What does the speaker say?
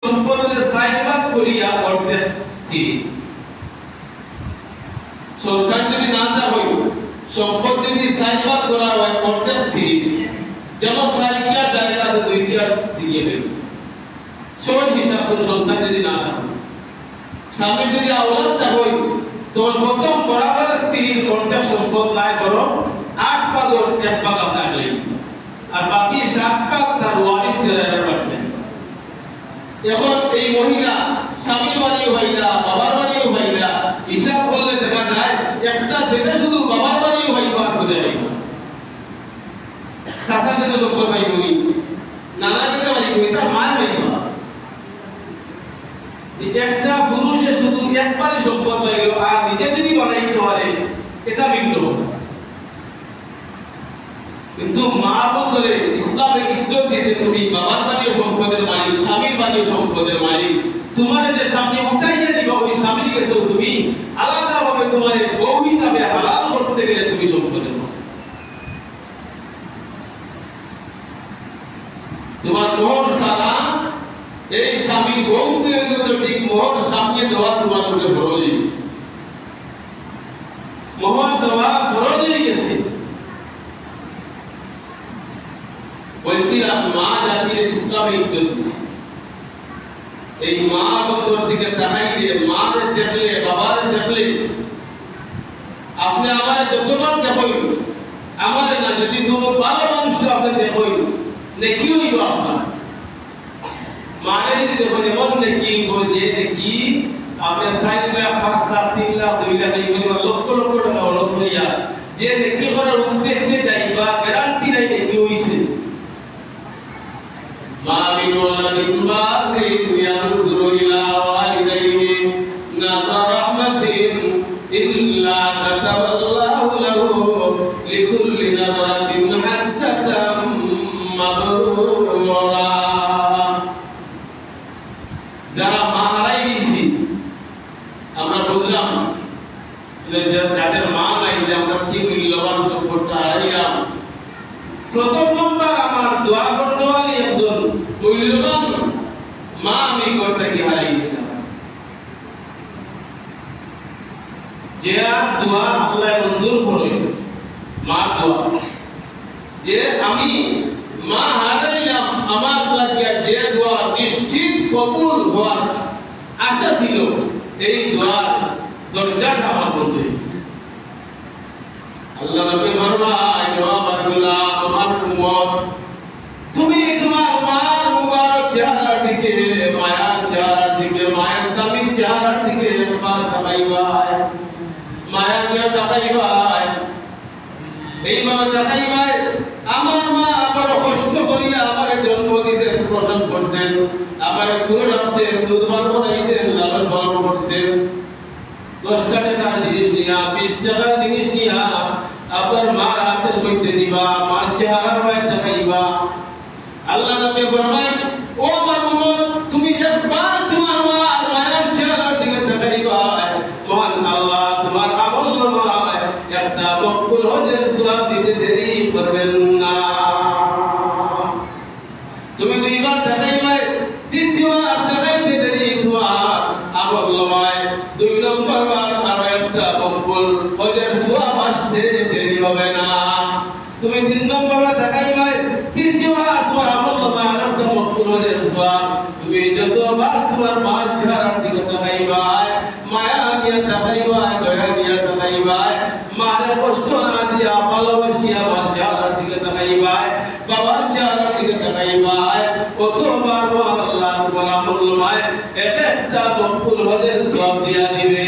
সম্পদের সাইডভাগ করিয়া করতে স্থির সরকার যদি না দা হয় সম্পদ যদি সাইডভাগ করা হয় করতে স্থির যেমন সাইকিয়া দায়রা আছে দুই চার স্থির হবে সহজ হিসাব তো সন্তান যদি না দা স্বামী যদি আওলাদ দা হয় তখন প্রথম বরাবর স্ত্রীর করতে সম্পদ নাই করো 8 ভাগের 1 ভাগ আপনার নেই আর বাকি 7 ভাগ তার ওয়ারিস দ্বারা রাখবেন। এখন এই মহিলা স্বামীর বাড়িও হইলা বাবার বাড়িও হইলা হিসাব করলে দেখা যায় একটা যেটা শুধু বাবার বাড়িও হইবা আর কোথায় হইবা শাসার কাছে সম্পদ হইবই নানার কাছে হইবই তার মায়ের হইবা একটা পুরুষে শুধু একবারই সম্পদ হইল আর নিজে যদি বানাইতে পারে এটা ভিন্ন কথা। কিন্তু মা বলে ইসলামে ইজ্জত দিতে তুমি বাবার বাড়িও সম্পদের মালিক স্বামীর বাড়িও সম্পদের মালিক তোমার যে স্বামী উঠাইয়ে দিবা ওই স্বামীর কাছেও তুমি আলাদাভাবে তোমার বউ হিসাবে হালাল করতে গেলে তুমি সম্পদের মালিক। তোমার মোহর সারা এই স্বামী বউকে তো ঠিক মোহর সামনে দেওয়া তোমার উপরে ফরজ হয়ে গেছে মোহর দেওয়া ফরজ হয়ে গেছে। বলছিলাম মা জাতির ইসলামে ইজ্জত দিচ্ছে এই মা বন্ধুর দিকে তাকাই দিয়ে মারে দেখলে বাবারে দেখলে আপনি আমার যতবার দেখই আমার না যদি কোনো ভালো মানুষ আপনি দেখই নেকি হইব আপনার মারে যদি দেখুন এমন নেকি যে নেকি আপনি 60 লাখ 5 লাখ 3 লাখ 2 লাখ এই পরিমাণ লক্ষ লক্ষ টাকা খরচ হইয়া যে নেকি করার উদ্দেশ্যে যাইবা গ্যারান্টি নাই নেকি হইছে। ما من ولد بار ينظر إلى والديه نظر رحمة إلا كتب الله له لكل نظرة حجة مبرورا যারা মা হারাই গেছি আমরা বুঝলাম যাদের মা নাই যে আমরা কি মূল্যবান সম্পদটা হারাইলাম। প্রথম নম্বর আমার দোয়া করতে পারি একজন মূল্যবান মা আমি করতে কি হারাই দিলাম যে দোয়া আল্লাহ মঞ্জুর করে মা দোয়া যে আমি মা হারাইলাম আমার লাগিয়া যে দোয়া নিশ্চিত কবুল হওয়ার আশা ছিল এই দোয়ার দরজাটা আমার বন্ধ হয়ে গেছে। আল্লাহ নবী ফরমায় দোয়া বারগুলা আমার উম্মত তুমি তোমার মার মুবারক চেহারার দিকে মায়ার চেহারার দিকে মায়ের দামি চেহারার দিকে একবার তাকাইবাই মায়া নিয়ে তাকাইবাই এইভাবে তাকাইবাই আমার মা আমার কষ্ট করিয়া আমার জন্ম দিয়েছেন পোষণ করছেন আমার দূর রাখছেন দুধ পান করাইছেন লালন পালন করছেন 10 টাকার জিনিস নিয়া 20 টাকার জিনিস নিয়া আপনার মার হাতের মধ্যে দিবা মার চেহারার মধ্যে তাকাইবা। আল্লাহ নবী ফরমায় ও আমার উম্মত তুমি একবার তোমার মার মায়ের চেহারার দিকে তাকাইবা মহান আল্লাহ তোমার আমল নামায় একটা মকবুল হজের সওয়াব দিতে দেরি করবেন না। তুমি দুইবার তাকাইবা দ্বিতীয়বার তাকাইতে দেরি তোমার আমল নামায় 2 নম্বর বার আরো একটা মকবুল হজের সওয়াব আসতে দেরি হবে না। তুমি 3 নম্বর বার তাকাইবা তৃতীয়বার তোমার আমল নামায় আরো একটা মকবুল হজের সওয়াব তুমি যতবার তোমার মার চেহারার দিকে তাকাইবা মায়া নিয়ে তাকাইবা দয়া নিয়ে তাকাইবা মারে কষ্ট না দিয়া ভালোবাসিয়া মার চেহারার দিকে তাকাইবা বাবার চেহারার দিকে তাকাইবা কতবার আল্লাহ তোমার আমল নামায় একটা মকবুল হজের সওয়াব দিয়া দিবে।